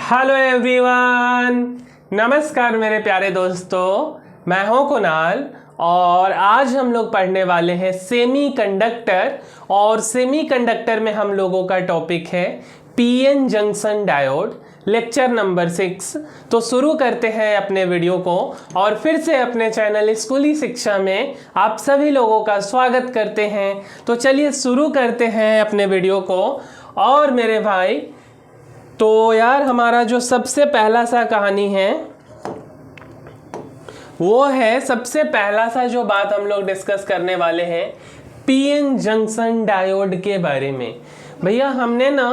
Hello everyone, नमस्कार मेरे प्यारे दोस्तों, मैं हूं कुणाल और आज हम लोग पढ़ने वाले हैं सेमीकंडक्टर। और सेमीकंडक्टर में हम लोगों का टॉपिक है PN junction diode, lecture number 6। तो शुरू करते हैं अपने वीडियो को और फिर से अपने चैनल स्कूली शिक्षा में आप सभी लोगों का स्वागत करते हैं। तो चलिए शुरू करते हैं अपने वीडियो को। और मेरे भाई, तो यार हमारा जो सबसे पहला सा कहानी है वो है, सबसे पहला सा जो बात हम लोग डिस्कस करने वाले हैं पीएन जंक्शन डायोड के बारे में। भैया हमने ना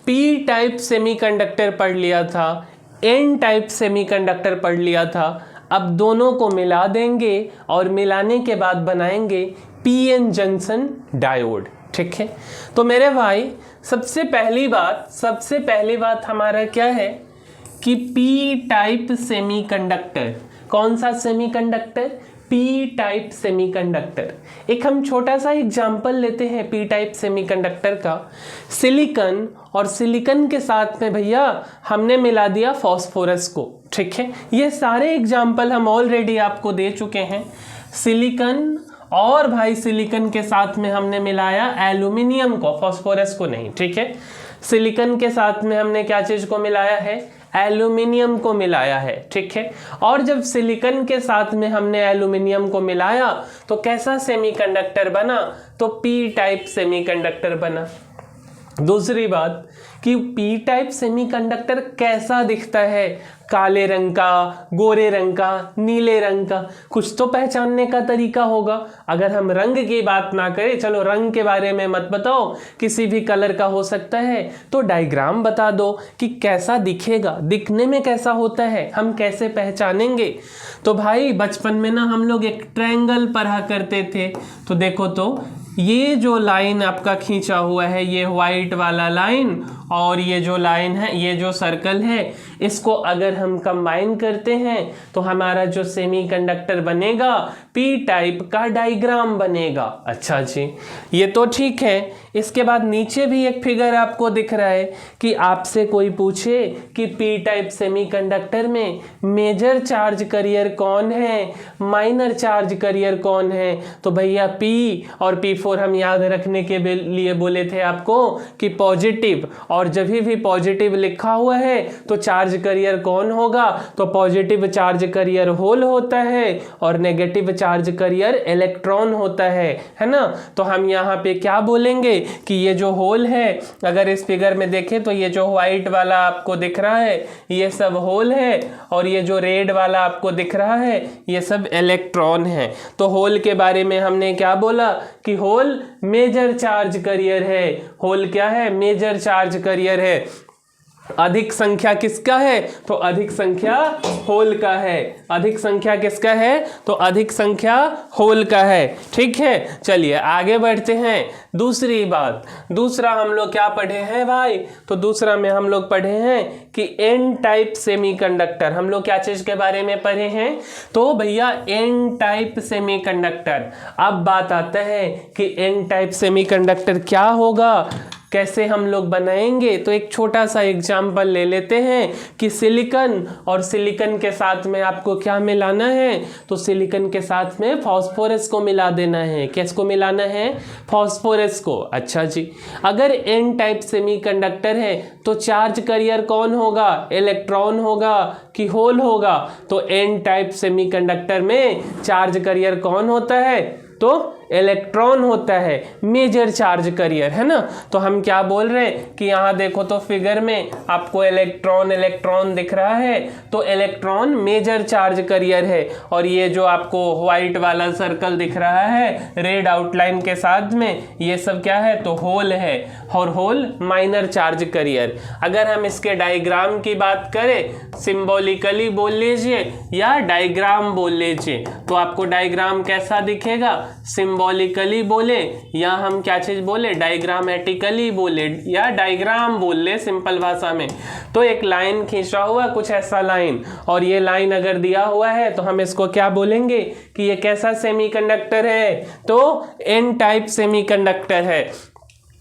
पी टाइप सेमीकंडक्टर पढ़ लिया था, एन टाइप सेमीकंडक्टर पढ़ लिया था। अब दोनों को मिला देंगे और मिलाने के बाद बनाएंगे पीएन जंक्शन डायोड। ठीक है, तो मेरे भाई सबसे पहली बात हमारा क्या है कि पी टाइप सेमीकंडक्टर। कौन सा सेमीकंडक्टर? P type semiconductor. एक हम छोटा सा एग्जांपल लेते हैं पी टाइप सेमीकंडक्टर का। सिलिकॉन, और सिलिकॉन के साथ में भैया हमने मिला दिया फास्फोरस को। ठीक है, ये सारे एग्जांपल हम ऑलरेडी आपको दे चुके हैं। सिलिकॉन और भाई सिलिकॉन के साथ में हमने मिलाया एल्यूमिनियम को, फास्फोरस को नहीं। ठीक है, सिलिकॉन के साथ में हमने क्या चीज को मिलाया है? एल्यूमिनियम को मिलाया है। ठीक है, और जब सिलिकॉन के साथ में हमने एल्यूमिनियम को मिलाया तो कैसा सेमीकंडक्टर बना? तो पी टाइप सेमीकंडक्टर बना। दूसरी बात कि पी टाइप सेमीकंडक्टर कैसा दिखता है? काले रंग का, गोरे रंग का, नीले रंग का, कुछ तो पहचानने का तरीका होगा। अगर हम रंग की बात ना करें, चलो रंग के बारे में मत बताओ, किसी भी कलर का हो सकता है, तो डायग्राम बता दो कि कैसा दिखेगा, दिखने में कैसा होता है, हम कैसे पहचानेंगे। तो भाई बचपन में ना हम लोग एक ट्रायंगल पढ़ा करते थे। तो देखो, तो ये जो लाइन आपका खींचा हुआ है, ये व्हाइट वाला लाइन, और ये जो लाइन है, ये जो सर्कल है, इसको अगर हम कंबाइन करते हैं तो हमारा जो सेमीकंडक्टर बनेगा पी टाइप का डायग्राम बनेगा। अच्छा जी, ये तो ठीक है। इसके बाद नीचे भी एक फिगर आपको दिख रहा है कि आपसे कोई पूछे कि पी टाइप सेमीकंडक्टर में मेजर चार्ज कैरियर कौन है, माइनर चार्ज कैरियर कौन है, तो भैया पी और P4 हम याद रखने के लिए बोले थे आपको कि पॉजिटिव। और जब भी पॉजिटिव लिखा हुआ है तो चार्ज कैरियर कौन होगा? तो पॉजिटिव चार्ज कैरियर होल होता है और नेगेटिव चार्ज कैरियर इलेक्ट्रॉन होता है ना। तो हम यहाँ पे क्या बोलेंगे कि ये जो होल है, अगर इस फिगर में देखें तो ये जो व्हाइट वाला आपको दिख रहा है ये सब होल है, और ये जो रेड वाला आपको दिख रहा है ये सब इलेक्ट्रॉन है। तो होल के बारे में हमने क्या बोला कि होल मेजर चार्ज कैरियर है। होल क्या है? मेजर चार्ज कैरियर है। अधिक संख्या किसका है? तो अधिक संख्या होल का है। अधिक संख्या किसका है? तो अधिक संख्या होल का है। ठीक है, चलिए आगे बढ़ते हैं। दूसरी बात, दूसरा हम लोग क्या पढ़े हैं भाई? तो दूसरा में हम लोग पढ़े हैं कि एन टाइप सेमीकंडक्टर। हम लोग क्या चीज के बारे में पढ़े हैं? तो भैया एन टाइप सेमीकंडक्टर। अब बात आता है कि एन टाइप सेमीकंडक्टर क्या होगा, कैसे हम लोग बनाएंगे। तो एक छोटा सा एग्जाम्पल ले लेते हैं कि सिलिकॉन, और सिलिकॉन के साथ में आपको क्या मिलाना है? तो सिलिकॉन के साथ में फास्फोरस को मिला देना है। किसको मिलाना है? फास्फोरस को। अच्छा जी, अगर एन टाइप सेमीकंडक्टर है तो चार्ज कैरियर कौन होगा? इलेक्ट्रॉन होगा कि होल होगा? तो एन टाइप सेमीकंडक्टर में चार्ज कैरियर कौन होता है? तो इलेक्ट्रॉन होता है, मेजर चार्ज कैरियर, है ना। तो हम क्या बोल रहे हैं कि यहाँ देखो तो फिगर में आपको इलेक्ट्रॉन दिख रहा है, तो इलेक्ट्रॉन मेजर चार्ज कैरियर है। और ये जो आपको व्हाइट वाला सर्कल दिख रहा है रेड आउटलाइन के साथ में, ये सब क्या है? तो होल है, और होल माइनर चार्ज कैरियर। अगर हम इसके डायग्राम की बात करें, सिंबॉलिकली बोल लीजिए या डायग्राम बोल लीजिए, तो आपको डायग्राम कैसा दिखेगा? सिंबॉलिकली बोले या हम क्या चीज बोले? डायग्रामेटिकली बोले या डायग्राम बोल ले सिंपल भाषा में। तो एक लाइन खींचा हुआ, कुछ ऐसा लाइन, और ये लाइन अगर दिया हुआ है तो हम इसको क्या बोलेंगे कि ये कैसा सेमीकंडक्टर है? तो एन टाइप सेमीकंडक्टर है।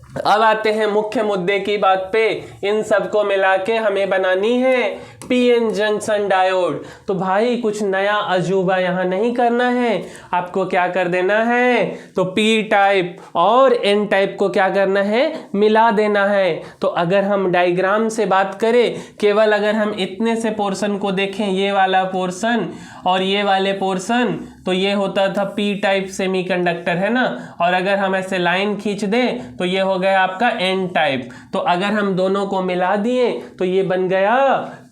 अब आते हैं मुख्य मुद्दे की बात पे। इन सबको मिला के हमें बनानी है पीएन जंक्शन डायोड। तो भाई कुछ नया अजूबा यहाँ नहीं करना है, आपको क्या कर देना है, तो पी टाइप और एन टाइप को क्या करना है, मिला देना है। तो अगर हम डायग्राम से बात करें, केवल अगर हम इतने से पोर्शन को देखें, ये वाला पोर्शन और ये वाले पोर्शन, तो ये होता था पी टाइप सेमीकंडक्टर, है ना। और अगर हम ऐसे लाइन खींच दें तो ये हो गया आपका एन टाइप। तो अगर हम दोनों को मिला दिए तो ये बन गया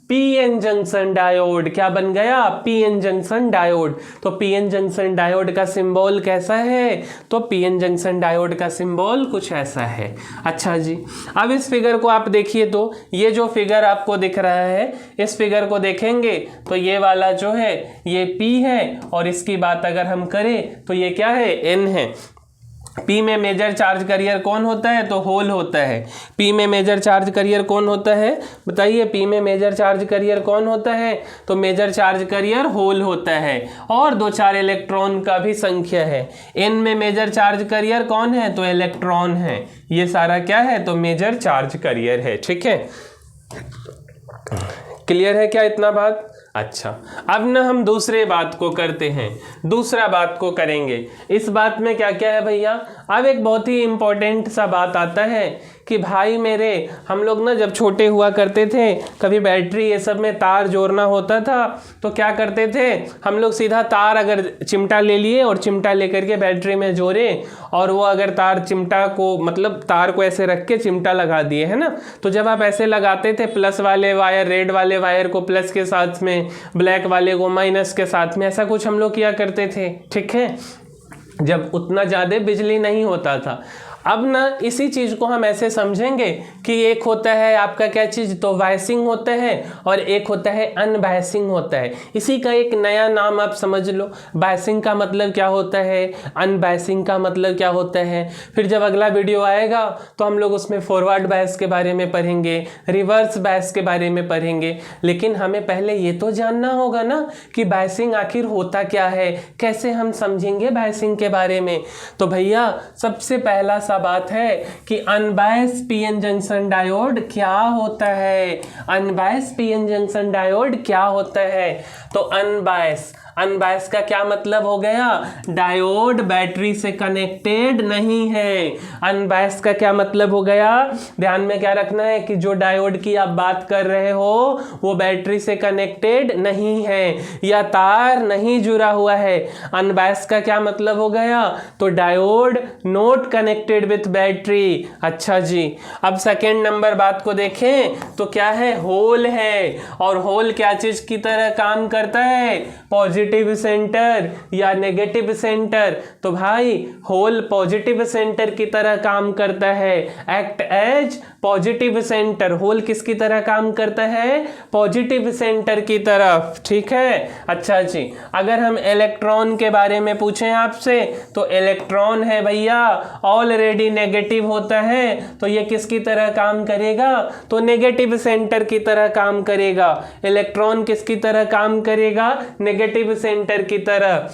पीएन जंक्शन डायोड। क्या बन गया, पीएन जंक्शन डायोड। तो पीएन जंक्शन डायोड का सिंबल कैसा है, तो पीएन जंक्शन डायोड का सिंबल कुछ ऐसा है। अच्छा जी, अब इस फिगर को आप देखिए, तो ये जो फिगर आपको दिख रहा है, इस फिगर को देखेंगे तो ये वाला जो है ये P है, और इसकी बात अगर हम करें तो ये क्या है, N है। पी में मेजर चार्ज करियर कौन होता है, तो होल होता है। पी में मेजर चार्ज करियर कौन होता है, बताइए, पी में मेजर चार्ज करियर कौन होता है, तो मेजर चार्ज करियर होल होता है, और 2-4 इलेक्ट्रॉन का भी संख्या है। एन में मेजर चार्ज करियर कौन है, तो इलेक्ट्रॉन है। ये सारा क्या है, तो मेजर चार्ज करियर है। ठीक है, क्लियर है क्या इतना बात। अच्छा, अब ना हम दूसरे बात को करते हैं, दूसरा बात को करेंगे। इस बात में क्या क्या है भैया, अब एक बहुत ही इंपॉर्टेंट सा बात आता है कि भाई मेरे, हम लोग ना जब छोटे हुआ करते थे, कभी बैटरी ये सब में तार जोड़ना होता था, तो क्या करते थे हम लोग, सीधा तार अगर चिमटा ले लिए और चिमटा लेकर के बैटरी में जोड़े, और वो अगर तार चिमटा को, मतलब तार को ऐसे रख के चिमटा लगा दिए, है ना। तो जब आप ऐसे लगाते थे, प्लस वाले वायर, रेड वाले वायर को प्लस के साथ में, ब्लैक वाले को माइनस के साथ में, ऐसा कुछ हम लोग किया करते थे। ठीक है, जब उतना ज़्यादा बिजली नहीं होता था। अब ना इसी चीज़ को हम ऐसे समझेंगे कि एक होता है आपका क्या चीज़, तो वायसिंग होता है, और एक होता है अनवायसिंग होता है। इसी का एक नया नाम आप समझ लो, वायसिंग का मतलब क्या होता है, अनवायसिंग का मतलब क्या होता है। फिर जब अगला वीडियो आएगा तो हम लोग उसमें फॉरवर्ड बायस के बारे में पढ़ेंगे, रिवर्स बायस के बारे में पढ़ेंगे। लेकिन हमें पहले ये तो जानना होगा ना कि बायसिंग आखिर होता क्या है, कैसे हम समझेंगे बायसिंग के बारे में। तो भैया सबसे पहला बात है कि अनबायस पीएन जंक्शन डायोड क्या होता है। अनबायस पीएन जंक्शन डायोड क्या होता है, तो अनबायस, अनबायस का क्या मतलब हो गया, डायोड बैटरी से कनेक्टेड नहीं है। अनबायस का क्या मतलब हो गया, ध्यान में क्या रखना है कि जो डायोड की आप बात कर रहे हो वो बैटरी से कनेक्टेड नहीं है, या तार नहीं जुड़ा हुआ है। अनबायस का क्या मतलब हो गया, तो diode not connected with battery. अच्छा जी, अब सेकेंड नंबर बात को देखें तो क्या है, होल है। और होल क्या चीज की तरह काम करता है, पॉजिटिव सेंटर या नेगेटिव सेंटर। तो भाई होल पॉजिटिव सेंटर की तरह काम करता है, act as positive centre. Hole किसकी तरह काम करता है, पॉजिटिव सेंटर की तरफ। ठीक है, अच्छा जी, अगर हम इलेक्ट्रॉन के बारे में पूछें आपसे, तो इलेक्ट्रॉन है भैया ऑलरेडी नेगेटिव होता है, तो ये किसकी तरह काम करेगा, तो नेगेटिव सेंटर की तरह काम करेगा। इलेक्ट्रॉन किसकी तरह काम करेगा, नेगेटिव सेंटर की तरह।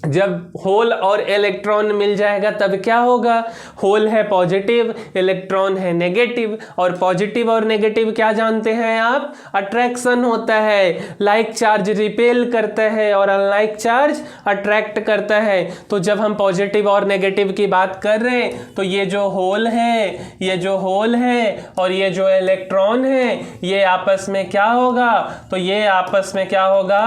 जब होल और इलेक्ट्रॉन मिल जाएगा तब क्या होगा, होल है पॉजिटिव, इलेक्ट्रॉन है नेगेटिव, और पॉजिटिव और नेगेटिव क्या जानते हैं आप, अट्रैक्शन होता है। लाइक चार्ज रिपेल करता है और अनलाइक चार्ज अट्रैक्ट करता है। तो जब हम पॉजिटिव और नेगेटिव की बात कर रहे हैं, तो ये जो होल है, ये जो होल है और ये जो इलेक्ट्रॉन है, ये आपस में क्या होगा, तो ये आपस में क्या होगा,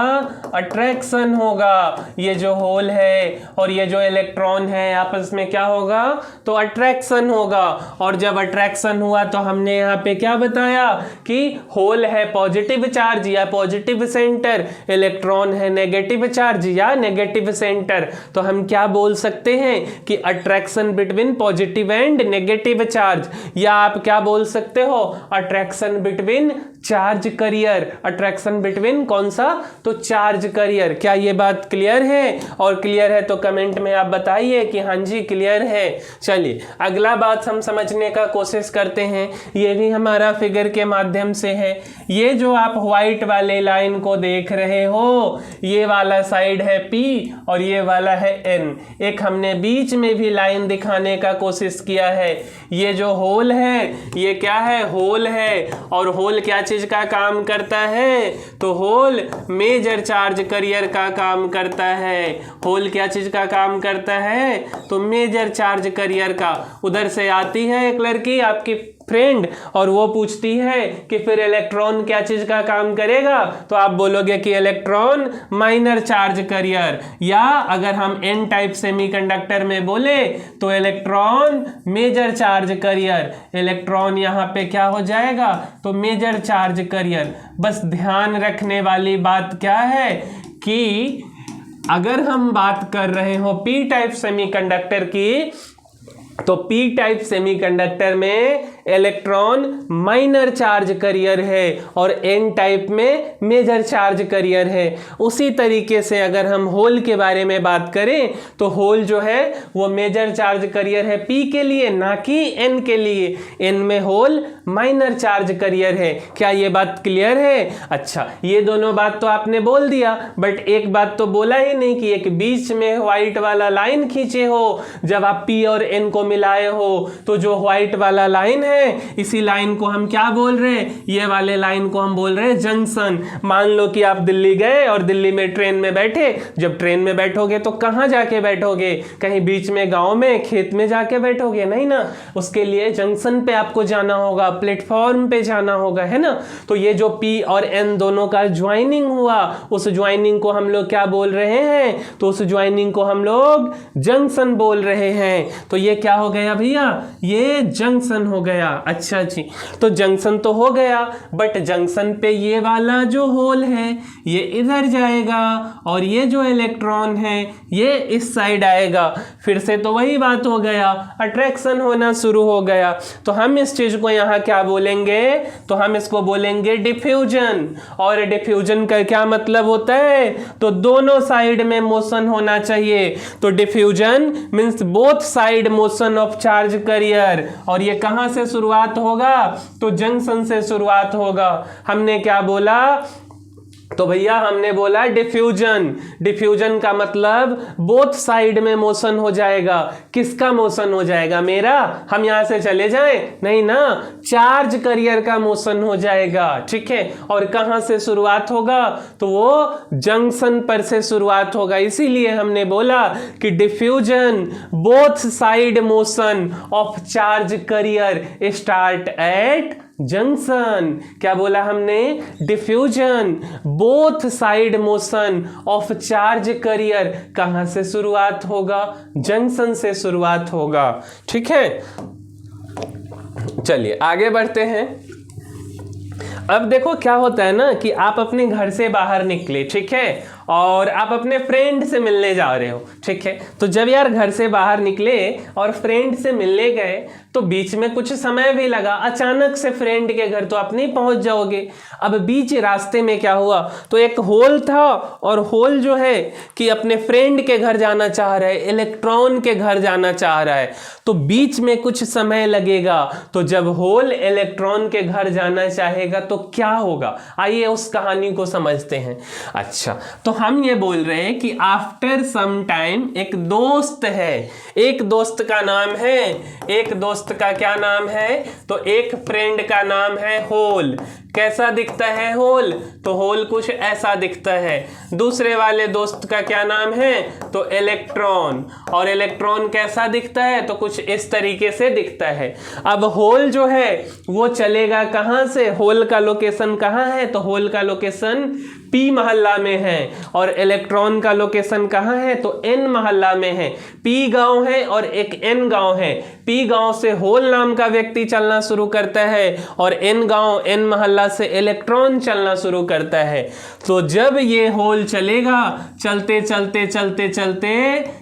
अट्रैक्शन होगा। ये जो होल है और ये जो इलेक्ट्रॉन है आपस में क्या होगा, तो अट्रैक्शन होगा। और जब अट्रैक्शन हुआ तो हमने यहाँ पे क्या बताया कि होल है पॉजिटिव चार्ज या पॉजिटिव सेंटर, इलेक्ट्रॉन है नेगेटिव चार्ज या नेगेटिव सेंटर। तो हम क्या बोल सकते हैं कि attraction between positive and negative charge, या आप क्या बोल सकते हो, attraction between charge carrier. Attraction between कौन सा, तो चार्ज करियर। क्या ये बात क्लियर है। और और क्लियर है तो कमेंट में आप बताइए कि हाँ जी क्लियर है। चलिए अगला बात हम समझने का कोशिश करते हैं, ये भी हमारा फिगर के माध्यम से है। ये जो आप व्हाइट वाले लाइन को देख रहे हो, ये वाला साइड है P और ये वाला है N। एक हमने बीच में भी लाइन दिखाने का कोशिश किया है। ये जो होल है ये क्या है, होल है। और होल क्या चीज का काम करता है, तो होल मेजर चार्ज करियर का काम करता है। होल क्या चीज का काम करता है, तो मेजर चार्ज करियर का। उधर से आती है एक लड़की आपकी फ्रेंड और वो पूछती है कि फिर इलेक्ट्रॉन क्या चीज का काम करेगा, तो आप बोलोगे कि इलेक्ट्रॉन माइनर चार्ज करियर। या अगर हम एन टाइप सेमीकंडक्टर में बोले तो electron major charge carrier. Electron यहाँ पे क्या हो जाएगा, तो मेजर चार्ज करियर। बस ध्यान रखने वाली बात क्या है कि अगर हम बात कर रहे हो पी टाइप सेमीकंडक्टर की, तो पी टाइप सेमीकंडक्टर में इलेक्ट्रॉन माइनर चार्ज करियर है और एन टाइप में मेजर चार्ज करियर है। उसी तरीके से अगर हम होल के बारे में बात करें तो होल जो है वो मेजर चार्ज करियर है पी के लिए, ना कि एन के लिए। एन में होल माइनर चार्ज करियर है। क्या ये बात क्लियर है? अच्छा, ये दोनों बात तो आपने बोल दिया, बट एक बात तो बोला ही नहीं कि एक बीच में व्हाइट वाला लाइन खींचे हो। जब आप पी और एन को मिलाए हो तो जो व्हाइट वाला लाइन है, इसी लाइन को हम क्या बोल रहे हैं, ये वाले लाइन को हम बोल रहे हैं जंक्शन। मान लो कि आप दिल्ली गए और दिल्ली में ट्रेन में बैठे। जब ट्रेन में बैठोगे तो कहां जाके बैठोगे, कहीं बीच में गांव में खेत में जाके बैठोगे नहीं ना। उसके लिए जंक्शन पे आपको जाना होगा, प्लेटफॉर्म पे जाना होगा, है ना। तो ये जो पी और एन दोनों का ज्वाइनिंग हुआ, उस ज्वाइनिंग को हम लोग क्या बोल रहे हैं, तो उस ज्वाइनिंग को हम लोग जंक्शन बोल रहे हैं। तो ये क्या हो गया भैया, ये जंक्शन हो गया। अच्छा जी, तो जंक्शन तो हो गया, बट जंक्शन पे ये वाला जो होल है ये इधर जाएगा और ये जो इलेक्ट्रॉन है ये इस साइड आएगा। फिर से तो वही बात हो गया, अट्रैक्शन होना शुरू हो गया। तो हम इस चीज को यहाँ क्या बोलेंगे, तो हम इसको बोलेंगे डिफ्यूजन। और डिफ्यूजन का क्या मतलब होता है, तो दोनों साइड में मोशन होना चाहिए। तो diffusion means both side motion of charge career. और ये कहां से शुरुआत होगा, तो जंक्शन से शुरुआत होगा। हमने क्या बोला, तो भैया हमने बोला डिफ्यूजन। डिफ्यूजन का मतलब बोथ साइड में मोशन हो जाएगा। किसका मोशन हो जाएगा, मेरा, हम यहां से चले जाएं नहीं ना, चार्ज करियर का मोशन हो जाएगा। ठीक है, और कहां से शुरुआत होगा, तो वो जंक्शन पर से शुरुआत होगा। इसीलिए हमने बोला कि diffusion both side motion of charge career start at junction. क्या बोला हमने, diffusion both side motion of charge career कहां से शुरुआत होगा, जंक्शन से शुरुआत होगा। ठीक है, चलिए आगे बढ़ते हैं। अब देखो क्या होता है ना कि आप अपने घर से बाहर निकले, ठीक है, और आप अपने फ्रेंड से मिलने जा रहे हो। ठीक है, तो जब यार घर से बाहर निकले और फ्रेंड से मिलने गए तो बीच में कुछ समय भी लगा। अचानक से फ्रेंड के घर तो आप नहीं पहुंच जाओगे। अब बीच रास्ते में क्या हुआ, तो एक होल था और होल जो है कि अपने फ्रेंड के घर जाना चाह रहा है, इलेक्ट्रॉन के घर जाना चाह रहा है, तो बीच में कुछ समय लगेगा। तो जब होल इलेक्ट्रॉन के घर जाना चाहेगा तो क्या होगा, आइए उस कहानी को समझते हैं। अच्छा, तो हम ये बोल रहे हैं कि आफ्टर सम टाइम एक दोस्त है, एक दोस्त का नाम है, एक दोस्त का क्या नाम है, तो एक फ्रेंड का नाम है होल। कैसा दिखता है होल, तो होल कुछ ऐसा दिखता है। दूसरे वाले दोस्त का क्या नाम है, तो इलेक्ट्रॉन, और इलेक्ट्रॉन कैसा दिखता है, तो कुछ इस तरीके से दिखता है। अब होल जो है वो चलेगा कहां से, होल का लोकेशन कहां है, तो होल का लोकेशन पी मोहल्ला में है और इलेक्ट्रॉन का लोकेशन कहां है, तो एन मोहल्ला में है। पी गांव है और एक एन गांव है। पी गांव से होल नाम का व्यक्ति चलना शुरू करता है और एन गांव, एन मोहल्ला से इलेक्ट्रॉन चलना शुरू करता है। तो जब ये होल चलेगा, चलते चलते चलते चलते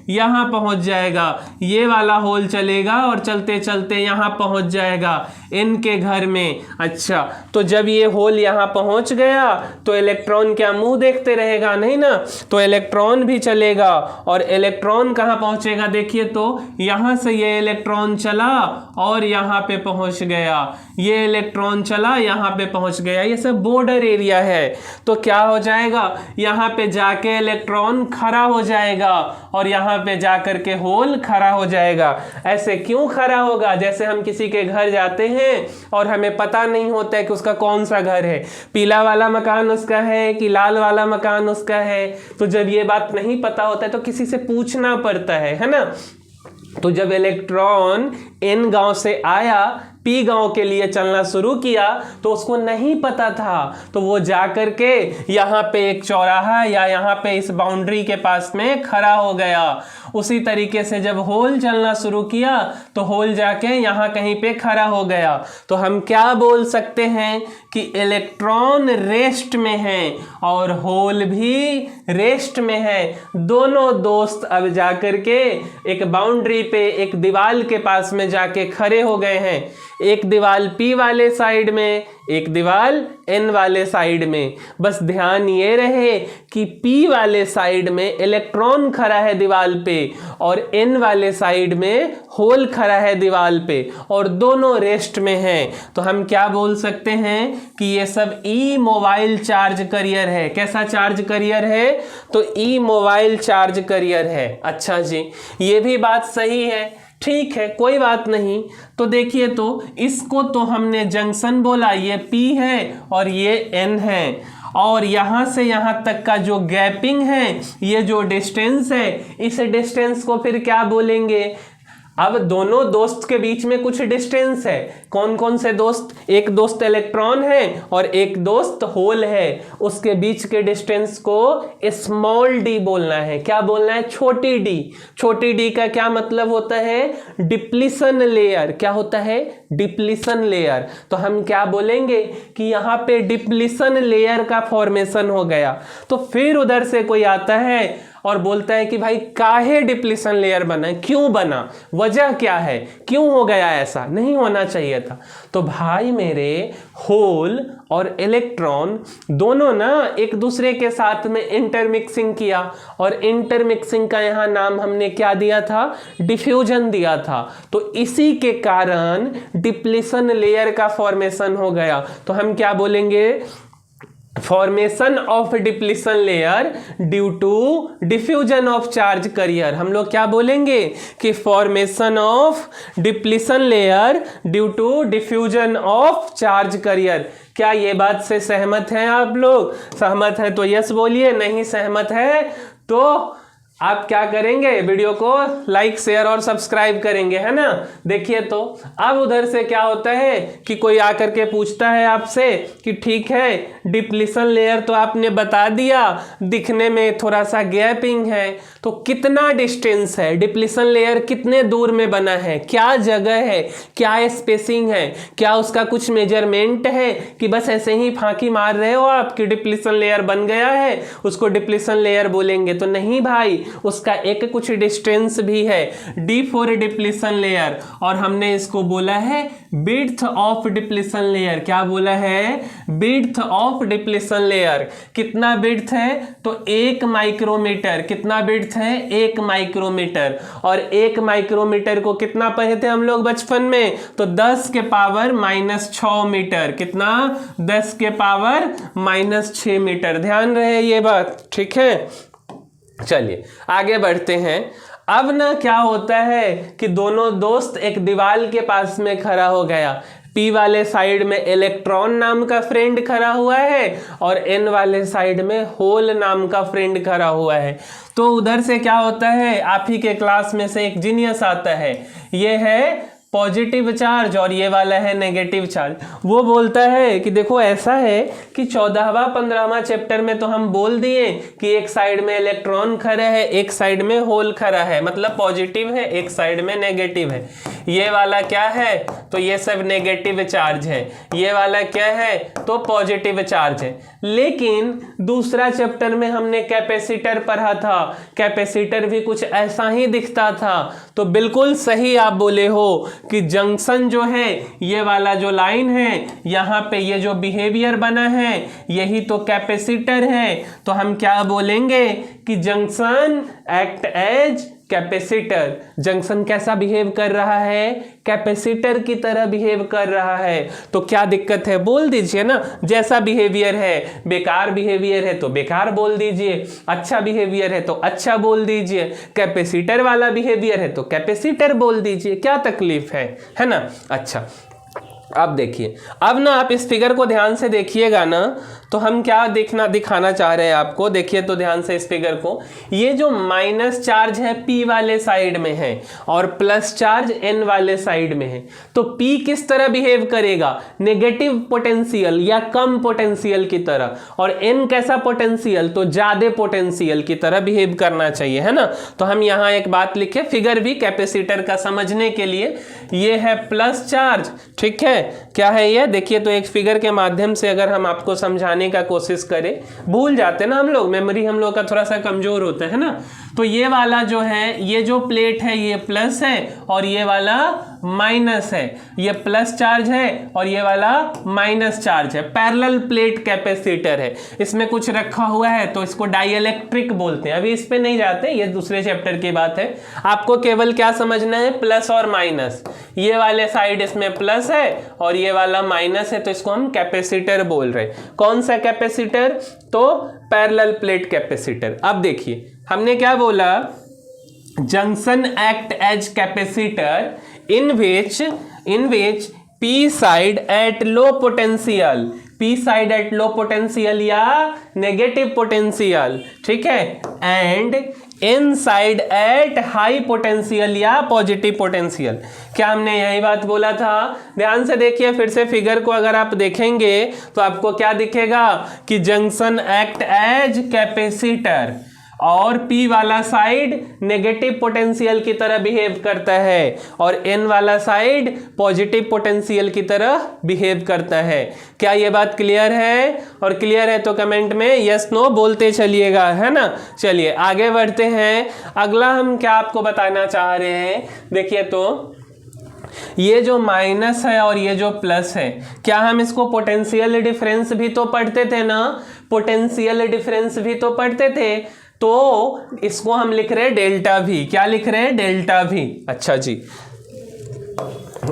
यहां पहुंच जाएगा। ये वाला होल चलेगा और चलते चलते यहां पहुंच जाएगा। n के घर में। अच्छा, तो जब ये होल यहाँ पहुँच गया तो इलेक्ट्रॉन क्या मुंह देखते रहेगा? नहीं ना, तो इलेक्ट्रॉन भी चलेगा। और इलेक्ट्रॉन कहाँ पहुँचेगा? देखिए तो यहाँ से ये इलेक्ट्रॉन चला और यहाँ पे पहुँच गया, ये इलेक्ट्रॉन चला यहाँ पे पहुँच गया। ये सब बॉर्डर एरिया है। तो क्या हो जाएगा? यहाँ पे जाके इलेक्ट्रॉन खड़ा हो जाएगा और यहाँ पे जाकर के होल खड़ा हो जाएगा। ऐसे क्यों खड़ा होगा? जैसे हम किसी के घर जाते हैं और हमें पता नहीं होता है कि उसका कौन सा घर है, पीला वाला मकान उसका है कि लाल वाला मकान उसका है। तो जब ये बात नहीं पता होता है तो किसी से पूछना पड़ता है ना। तो जब इलेक्ट्रॉन n गांव से आया, P गांव के लिए चलना शुरू किया, तो उसको नहीं पता था, तो वो जाकर के यहाँ पे एक चौराहा या यहाँ पे इस बाउंड्री के पास में खड़ा हो गया। उसी तरीके से जब होल चलना शुरू किया तो होल जाके यहाँ कहीं पे खड़ा हो गया। तो हम क्या बोल सकते हैं कि इलेक्ट्रॉन रेस्ट में है और होल भी रेस्ट में है। दोनों दोस्त अब जाकर के एक बाउंड्री पे, एक दीवार के पास में जाके खड़े हो गए हैं। एक दीवार P वाले साइड में, एक दीवार N वाले साइड में। बस ध्यान ये रहे कि P वाले साइड में इलेक्ट्रॉन खड़ा है दीवार पे और N वाले साइड में होल खड़ा है दीवार पे और दोनों रेस्ट में हैं। तो हम क्या बोल सकते हैं कि ये सब ई मोबाइल चार्ज करियर है। कैसा चार्ज करियर है? तो ई मोबाइल चार्ज करियर है। अच्छा जी, ये भी बात सही है, ठीक है, कोई बात नहीं। तो देखिए तो इसको तो हमने जंक्शन बोला, ये P है और ये N है, और यहाँ से यहाँ तक का जो गैपिंग है, ये जो डिस्टेंस है, इस डिस्टेंस को फिर क्या बोलेंगे? अब दोनों दोस्त के बीच में कुछ डिस्टेंस है। कौन कौन से दोस्त? एक दोस्त इलेक्ट्रॉन है और एक दोस्त होल है। उसके बीच के डिस्टेंस को स्मॉल डी बोलना है। क्या बोलना है? छोटी डी। छोटी डी का क्या मतलब होता है? Depletion layer. क्या होता है? Depletion layer. तो हम क्या बोलेंगे कि यहाँ पे डिप्लीशन लेयर का फॉर्मेशन हो गया। तो फिर उधर से कोई आता है और बोलता है कि भाई काहे डिप्लीशन लेयर बना है, क्यों बना, वजह क्या है, क्यों हो गया ऐसा, नहीं होना चाहिए था। तो भाई मेरे, होल और इलेक्ट्रॉन दोनों ना एक दूसरे के साथ में इंटरमिक्सिंग किया, और इंटरमिक्सिंग का यहाँ नाम हमने क्या दिया था? डिफ्यूजन दिया था। तो इसी के कारण डिप्लीशन लेयर का फॉर्मेशन हो गया। तो हम क्या बोलेंगे? Formation of depletion layer due to diffusion of charge carrier. हम लोग क्या बोलेंगे कि formation of depletion layer due to diffusion of charge carrier. क्या ये बात से सहमत हैं आप लोग? सहमत हैं तो यस बोलिए, नहीं सहमत है तो आप क्या करेंगे? वीडियो को लाइक, शेयर और सब्सक्राइब करेंगे, है ना। देखिए तो अब उधर से क्या होता है कि कोई आकर के पूछता है आपसे कि ठीक है, डिप्लीशन लेयर तो आपने बता दिया, दिखने में थोड़ा सा गैपिंग है, तो कितना डिस्टेंस है, डिप्लीशन लेयर कितने दूर में बना है, क्या जगह है, क्या स्पेसिंग है, क्या उसका कुछ मेजरमेंट है कि बस ऐसे ही फांकी मार रहे हो आप कि डिप्लीशन लेयर बन गया है उसको डिप्लीशन लेयर बोलेंगे? तो नहीं भाई, उसका एक कुछ डिस्टेंस भी है, डी फॉर डिप्लीशन लेयर, और हमने इसको बोला है विड्थ ऑफ डिप्लीशन लेयर। क्या बोला है? Width of depletion layer. कितना विड्थ है? तो 1 माइक्रोमीटर। कितना विड्थ है? 1 माइक्रोमीटर। और 1 माइक्रोमीटर को कितना पढ़े थे हम लोग बचपन में? तो 10 के पावर -6 मीटर। कितना? 10 के पावर -6 मीटर। ध्यान रहे ये बात, ठीक है। चलिए आगे बढ़ते हैं। अब ना क्या होता है कि दोनों दोस्त एक दीवार के पास में खड़ा हो गया। P वाले साइड में इलेक्ट्रॉन नाम का फ्रेंड खड़ा हुआ है और N वाले साइड में होल नाम का फ्रेंड खड़ा हुआ है। तो उधर से क्या होता है, आप ही के क्लास में से एक जीनियस आता है, ये है पॉजिटिव चार्ज और ये वाला है नेगेटिव चार्ज। वो बोलता है कि देखो ऐसा है कि 14वां 15वां चैप्टर में तो हम बोल दिए कि एक साइड में इलेक्ट्रॉन खड़ा है, एक साइड में होल खड़ा है, मतलब पॉजिटिव है, एक साइड में नेगेटिव है। ये वाला क्या है, तो ये सब नेगेटिव चार्ज है, ये वाला क्या है, तो पॉजिटिव चार्ज है। लेकिन दूसरा चैप्टर में हमने कैपेसिटर पढ़ा था, कैपेसिटर भी कुछ ऐसा ही दिखता था। तो बिल्कुल सही आप बोले हो कि जंक्शन जो है, ये वाला जो लाइन है, यहाँ पे ये जो बिहेवियर बना है यही तो कैपेसिटर है। तो हम क्या बोलेंगे कि junction act as capacitor. Junction कैसा बिहेव कर रहा है, कैपेसिटर की तरह बिहेव कर रहा है। तो क्या दिक्कत है, बोल दीजिए ना। जैसा बिहेवियर है, बेकार बिहेवियर है तो बेकार बोल दीजिए, अच्छा बिहेवियर है तो अच्छा बोल दीजिए, कैपेसिटर वाला बिहेवियर है तो कैपेसिटर बोल दीजिए, क्या तकलीफ है ना। अच्छा, अब देखिए, अब ना आप इस फिगर को ध्यान से देखिएगा ना, तो हम क्या दिखाना चाह रहे हैं आपको। देखिए तो ध्यान से इस फिगर को, ये जो माइनस चार्ज है P वाले साइड में है और प्लस चार्ज N वाले साइड में है। तो P किस तरह बिहेव करेगा, नेगेटिव पोटेंशियल या कम पोटेंशियल की तरह, और N कैसा पोटेंशियल, तो ज्यादा पोटेंशियल की तरह बिहेव करना चाहिए, है ना। तो हम यहाँ एक बात लिखे, फिगर भी कैपेसिटर का समझने के लिए, ये है प्लस चार्ज, ठीक है। क्या है ये, देखिए तो एक फिगर के माध्यम से अगर हम आपको समझाने का कोशिश करें, भूल जाते ना हम लोग, मेमोरी हम लोग का थोड़ा सा कमजोर होता है ना। तो ये वाला जो है, ये जो प्लेट है ये प्लस है और ये वाला माइनस है, ये प्लस चार्ज है और ये वाला माइनस चार्ज है, पैरेलल प्लेट कैपेसिटर है। इसमें कुछ रखा हुआ है तो इसको डाइइलेक्ट्रिक बोलते हैं। अभी इस पे नहीं जाते, ये दूसरे चैप्टर की बात है। आपको केवल क्या समझना है, प्लस और माइनस, ये वाले साइड इसमें प्लस है और ये वाला माइनस है, तो इसको हम कैपेसिटर बोल रहे हैं। कौन सा कैपेसिटर, तो पैरेलल प्लेट कैपेसिटर। अब देखिए हमने क्या बोला, junction act as capacitor in which P side at low potential, P side at low potential या negative potential, ठीक है, and N side at high potential या positive potential। क्या हमने यही बात बोला था। ध्यान से देखिए फिर से फिगर को, अगर आप देखेंगे तो आपको क्या दिखेगा कि जंक्शन एक्ट एज कैपेसिटर और P वाला साइड नेगेटिव पोटेंशियल की तरह बिहेव करता है और N वाला साइड पॉजिटिव पोटेंशियल की तरह बिहेव करता है। क्या ये बात क्लियर है, और क्लियर है तो कमेंट में यस नो बोलते चलिएगा, है ना। चलिए आगे बढ़ते हैं। अगला हम क्या आपको बताना चाह रहे हैं, देखिए तो ये जो माइनस है और ये जो प्लस है, क्या हम इसको पोटेंशियल डिफरेंस भी तो पढ़ते थे ना, पोटेंशियल डिफरेंस भी तो पढ़ते थे। तो इसको हम लिख रहे हैं डेल्टा वी। क्या लिख रहे हैं, डेल्टा वी। अच्छा जी,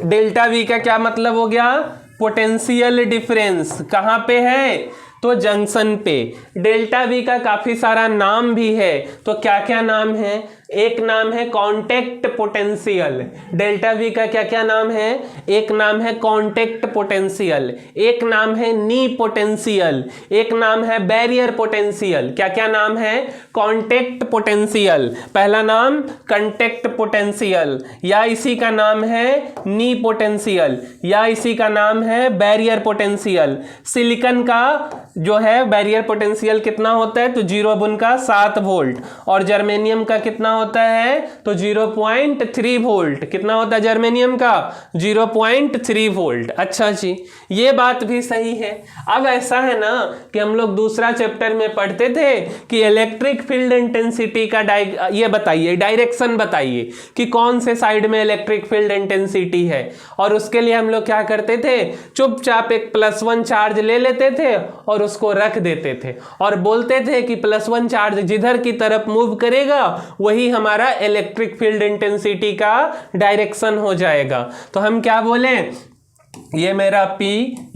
डेल्टा वी का क्या मतलब हो गया, पोटेंशियल डिफरेंस कहाँ पे है, तो जंक्शन पे। डेल्टा वी का काफी सारा नाम भी है, तो क्या क्या नाम है, एक नाम है कांटेक्ट पोटेंशियल। डेल्टा वी का क्या क्या नाम है, एक नाम है कांटेक्ट पोटेंशियल, एक नाम है नी पोटेंशियल, एक नाम है बैरियर पोटेंशियल। क्या क्या नाम है, कांटेक्ट पोटेंशियल पहला नाम, कांटेक्ट पोटेंशियल, या इसी का नाम है नी पोटेंशियल, या इसी का नाम है बैरियर पोटेंशियल। सिलिकॉन का जो है बैरियर पोटेंशियल कितना होता है, तो 0.7 वोल्ट, और जर्मेनियम का कितना होता है, तो 0.3 वोल्ट। कितना होता है जर्मेनियम का, 0.3 वोल्ट। अच्छा जी, ये बात भी सही है। अब ऐसा है ना कि हम लोग दूसरा चैप्टर में पढ़ते थे कि इलेक्ट्रिक फील्ड इंटेंसिटी का ये बताइए, डायरेक्शन बताइए कि कौन से साइड में इलेक्ट्रिक फील्ड इंटेंसिटी है, और उसके लिए हम लोग क्या करते थे, चुपचाप एक +1 चार्ज ले लेते थे और उसको रख देते थे और बोलते थे कि +1 चार्ज जिधर की तरफ मूव करेगा वही हमारा इलेक्ट्रिक फील्ड इंटेंसिटी का डायरेक्शन हो जाएगा। तो हम क्या बोले, ये मेरा P,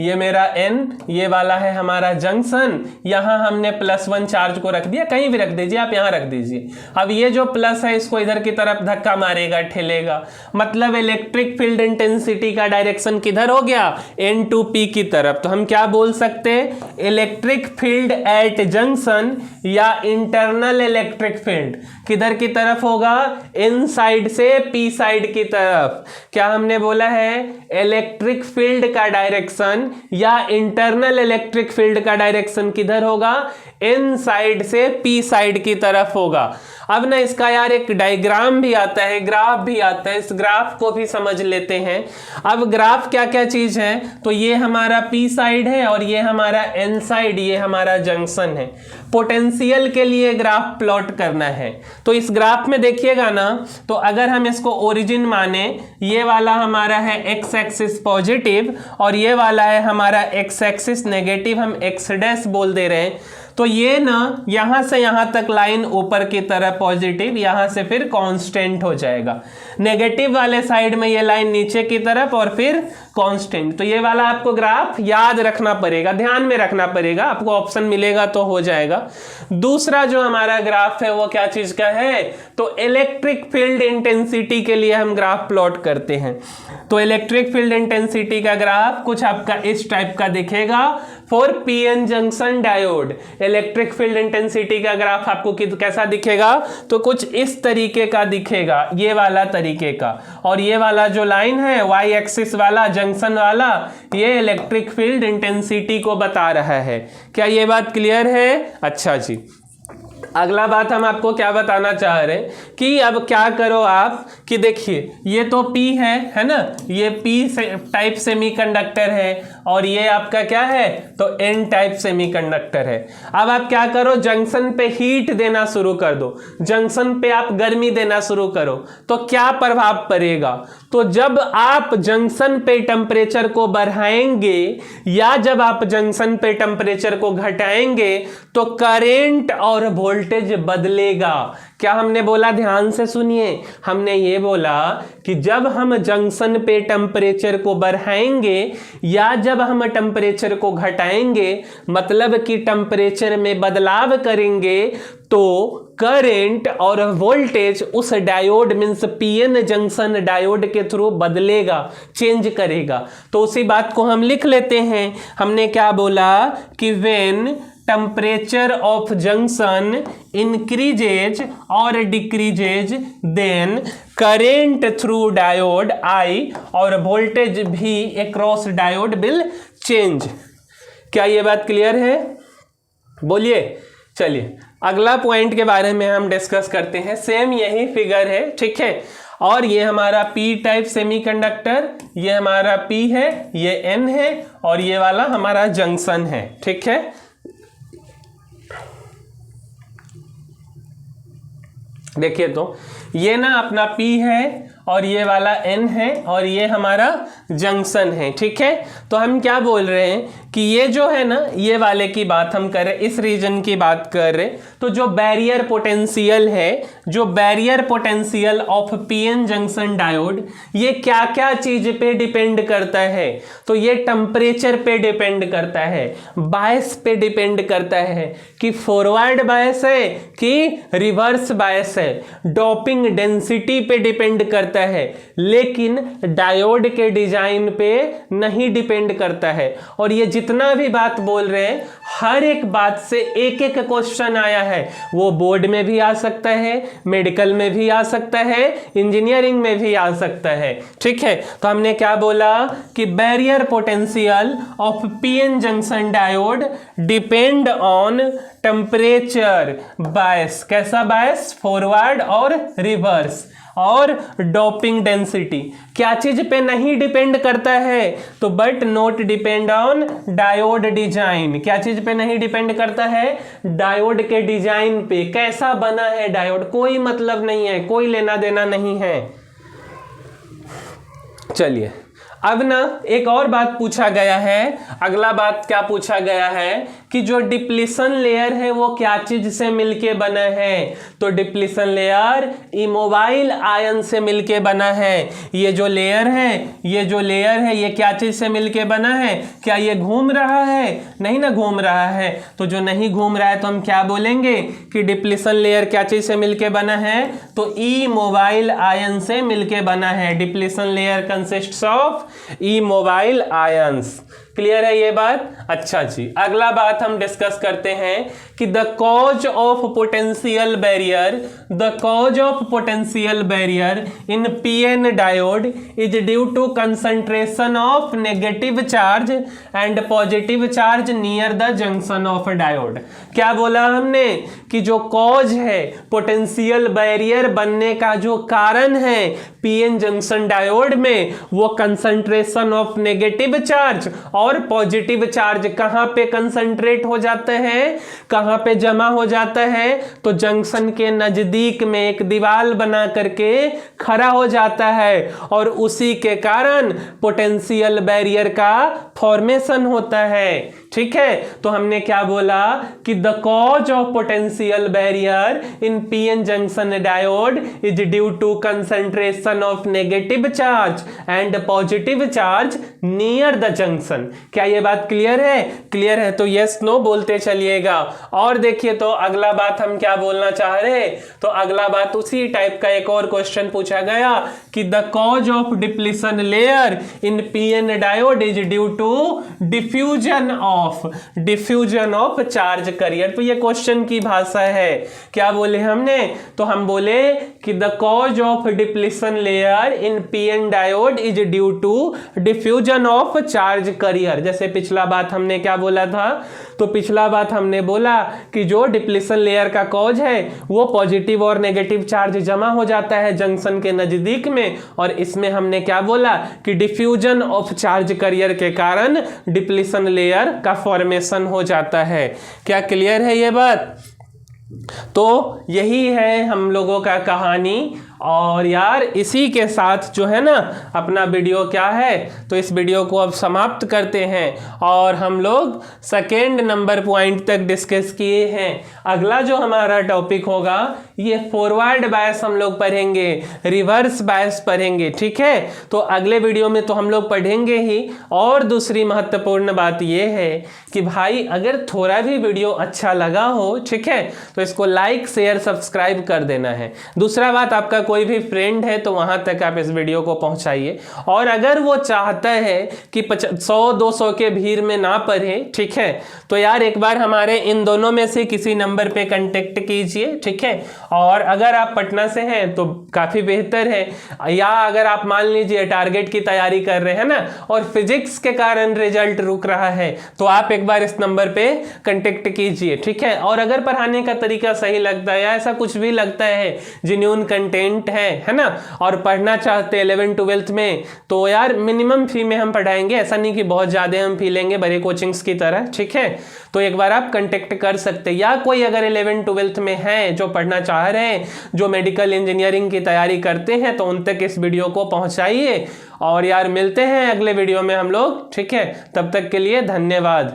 ये मेरा N, ये वाला है हमारा जंक्शन। यहां हमने +1 चार्ज को रख दिया, कहीं भी रख दीजिए आप, यहां रख दीजिए। अब ये जो प्लस है इसको इधर की तरफ धक्का मारेगा, ठेलेगा, मतलब इलेक्ट्रिक फील्ड इंटेंसिटी का डायरेक्शन किधर हो गया, N to P की तरफ। तो हम क्या बोल सकते हैं, इलेक्ट्रिक फील्ड एट जंक्शन या इंटरनल इलेक्ट्रिक फील्ड किधर की तरफ होगा, N साइड से P साइड की तरफ। क्या हमने बोला है, इलेक्ट्रिक फील्ड का डायरेक्शन या इंटरनल इलेक्ट्रिक फील्ड का डायरेक्शन किधर होगा, एन साइड से पी साइड की तरफ होगा। अब ना इसका यार एक डायग्राम भी आता है, ग्राफ भी आता है, इस ग्राफ को भी समझ लेते हैं। अब ग्राफ क्या क्या चीज है, तो ये हमारा पी साइड है और ये हमारा एन साइड, ये हमारा जंक्शन है। पोटेंशियल के लिए ग्राफ प्लॉट करना है, तो इस ग्राफ में देखिएगा ना, तो अगर हम इसको ओरिजिन माने, ये वाला हमारा है एक्स एक्सिस पॉजिटिव और ये वाला है हमारा एक्स एक्सिस नेगेटिव, हम एक्स डैश बोल दे रहे हैं। तो ये ना यहां से यहां तक लाइन ऊपर की तरफ पॉजिटिव, यहां से फिर कांस्टेंट हो जाएगा। नेगेटिव वाले साइड में ये लाइन नीचे की तरफ और फिर कांस्टेंट। तो ये वाला आपको ग्राफ याद रखना पड़ेगा, ध्यान में रखना पड़ेगा, आपको ऑप्शन मिलेगा तो हो जाएगा। दूसरा जो हमारा ग्राफ है वो क्या चीज का है, तो इलेक्ट्रिक फील्ड इंटेंसिटी के लिए हम ग्राफ प्लॉट करते हैं। तो इलेक्ट्रिक फील्ड इंटेंसिटी का ग्राफ कुछ आपका इस टाइप का दिखेगा for PN junction diode. Electric field intensity का ग्राफ आपको कैसा दिखेगा, तो कुछ इस तरीके का दिखेगा, ये वाला तरीके का। और ये वाला जो लाइन है वाई एक्सिस वाला जंक्शन वाला, ये इलेक्ट्रिक फील्ड इंटेंसिटी को बता रहा है। क्या ये बात क्लियर है? अच्छा जी, अगला बात हम आपको क्या बताना चाह रहे हैं कि अब क्या करो आप कि देखिए ये तो P है ना, ये P टाइप सेमीकंडक्टर है और ये आपका क्या है, तो N टाइप सेमीकंडक्टर है। अब आप क्या करो, जंक्शन पे हीट देना शुरू कर दो, जंक्शन पे आप गर्मी देना शुरू करो, तो क्या प्रभाव पड़ेगा, तो जब आप जंक्शन पे टेम्परेचर को बढ़ाएंगे या जब आप जंक्शन पे टेम्परेचर को घटाएंगे तो करेंट और वोल्टेज बदलेगा। क्या हमने बोला, ध्यान से सुनिए, हमने ये बोला कि जब हम जंक्शन पे टेम्परेचर को बढ़ाएंगे या जब हम टेम्परेचर को घटाएंगे, मतलब कि टेम्परेचर में बदलाव करेंगे, तो करंट और वोल्टेज उस diode means PN junction diode के थ्रू बदलेगा, चेंज करेगा। तो उसी बात को हम लिख लेते हैं। हमने क्या बोला कि when temperature of junction increases और decreases then current through diode I और वोल्टेज भी अक्रॉस डायोड विल चेंज। क्या ये बात क्लियर है? बोलिए। चलिए अगला पॉइंट के बारे में हम डिस्कस करते हैं। सेम यही फिगर है, ठीक है, और ये हमारा पी टाइप सेमीकंडक्टर, ये हमारा पी है, ये एन है और ये वाला हमारा जंक्शन है, ठीक है। देखिए तो ये ना अपना P है और ये वाला N है और ये हमारा जंक्शन है, ठीक है। तो हम क्या बोल रहे हैं कि ये जो है ना, ये वाले की बात हम कर रहे हैं, इस रीजन की बात कर रहे हैं। तो जो बैरियर पोटेंशियल है, जो barrier potential of PN junction diode, ये क्या क्या चीज पे डिपेंड करता है, तो ये टेम्परेचर पे डिपेंड करता है, बायस पे डिपेंड करता है कि फॉरवर्ड बायस है कि रिवर्स बायस है, डोपिंग डेंसिटी पे डिपेंड करता है, लेकिन डायोड के डिजाइन पे नहीं डिपेंड करता है। और ये जितना भी बात बोल रहे हैं, हर एक बात से एक एक क्वेश्चन आया है, वो बोर्ड में भी आ सकता है, मेडिकल में भी आ सकता है, इंजीनियरिंग में भी आ सकता है, ठीक है। तो हमने क्या बोला कि barrier potential of PN junction diode depend on temperature bias. कैसा बायस? फॉरवर्ड और रिवर्स। और डोपिंग डेंसिटी क्या चीज पे नहीं डिपेंड करता है, तो but not depend on diode design. क्या चीज पे नहीं डिपेंड करता है? डायोड के डिजाइन पे। कैसा बना है डायोड, कोई मतलब नहीं है, कोई लेना देना नहीं है। चलिए अब ना एक और बात पूछा गया है। अगला बात क्या पूछा गया है कि जो डिप्लीशन लेयर है वो क्या चीज से मिलके बना है, तो डिप्लीशन लेयर इमोबाइल आयन से मिलके बना है। ये जो लेयर है, ये जो लेयर है, ये क्या चीज से मिलके बना है? क्या ये घूम रहा है? नहीं ना घूम रहा है। तो जो नहीं घूम रहा है तो हम क्या बोलेंगे कि डिप्लीशन लेयर क्या चीज से मिलके बना है, तो इमोबाइल आयन से मिलके बना है। Depletion layer consists of immobile ions. Clear है ये बात? अच्छा जी, अगला बात हम डिस्कस करते हैं कि the cause of potential barrier, the cause of potential barrier in PN diode is due to concentration of negative charge and positive charge near the junction of diode. क्या बोला हमने कि जो कॉज है पोटेंशियल बैरियर बनने का, जो कारण है पीएन जंक्शन डायोड में, वो कंसंट्रेशन ऑफ नेगेटिव चार्ज और पॉजिटिव चार्ज कहां पे कंसंट्रेट हो जाते हैं, कहां पे जमा हो जाता है? तो जंक्शन के नजदीक में एक दीवार बना करके खड़ा हो जाता है और उसी के कारण पोटेंशियल बैरियर का फॉर्मेशन होता है। ठीक है, तो हमने क्या बोला कि the cause of potential barrier in PN junction diode is due to concentration of negative charge and positive charge near the junction. क्या ये बात क्लियर है? क्लियर है तो यस नो बोलते चलिएगा। और देखिए तो अगला बात हम क्या बोलना चाह रहे, तो अगला बात उसी टाइप का एक और क्वेश्चन पूछा गया कि the cause of depletion layer in PN diode is due to diffusion of charge carrier. तो ये क्वेश्चन की भाषा है। क्या बोले हमने? तो हम बोले कि the cause of depletion layer in PN diode is due to diffusion of charge carrier. जैसे पिछला बात हमने क्या बोला था, तो पिछला बात हमने बोला कि जो डिप्लीशन लेयर का कॉज है वो पॉजिटिव और नेगेटिव चार्ज जमा हो जाता है जंक्शन के नजदीक में, और इसमें हमने क्या बोला कि डिफ्यूजन ऑफ चार्ज कैरियर के कारण डिप्लीशन लेयर का फॉर्मेशन हो जाता है। क्या क्लियर है ये बात? तो यही है हम लोगों का कहानी। और यार इसी के साथ जो है ना अपना वीडियो क्या है, तो इस वीडियो को अब समाप्त करते हैं और हम लोग सेकेंड नंबर पॉइंट तक डिस्कस किए हैं। अगला जो हमारा टॉपिक होगा ये फॉरवर्ड बायस हम लोग पढ़ेंगे, रिवर्स बायस पढ़ेंगे। ठीक है, तो अगले वीडियो में तो हम लोग पढ़ेंगे ही। और दूसरी महत्वपूर्ण बात ये है कि भाई अगर थोड़ा भी वीडियो अच्छा लगा हो, ठीक है, तो इसको लाइक शेयर सब्सक्राइब कर देना है। दूसरा बात, आपका कोई भी फ्रेंड है तो वहां तक आप इस वीडियो को पहुंचाइए। और अगर वो चाहता है कि 100-200 के भीड़ में ना पढ़े, ठीक है, तो यार एक बार हमारे इन दोनों में से किसी नंबर पे कांटेक्ट कीजिए। ठीक है, और अगर आप पटना से हैं तो काफ़ी बेहतर है, या अगर आप मान लीजिए टारगेट की तैयारी कर रहे हैं ना और फिजिक्स के कारण रिजल्ट रुक रहा है, तो आप एक बार इस नंबर पे कांटेक्ट कीजिए। ठीक है, और अगर पढ़ाने का तरीका सही लगता है या ऐसा कुछ भी लगता है जेन्युइन कंटेंट है ना, और पढ़ना चाहते हैं 11-12 में, तो यार मिनिमम फी में हम पढ़ाएंगे। ऐसा नहीं कि बहुत ज़्यादा हम फी लेंगे बड़े कोचिंग्स की तरह। ठीक है, तो एक बार आप कांटेक्ट कर सकते हैं। या कोई अगर 11-12 में है जो पढ़ना चाह रहे हैं, जो मेडिकल इंजीनियरिंग की तैयारी करते हैं, तो उन तक इस वीडियो को पहुंचाइए। और यार मिलते हैं अगले वीडियो में हम लोग। ठीक है, तब तक के लिए धन्यवाद।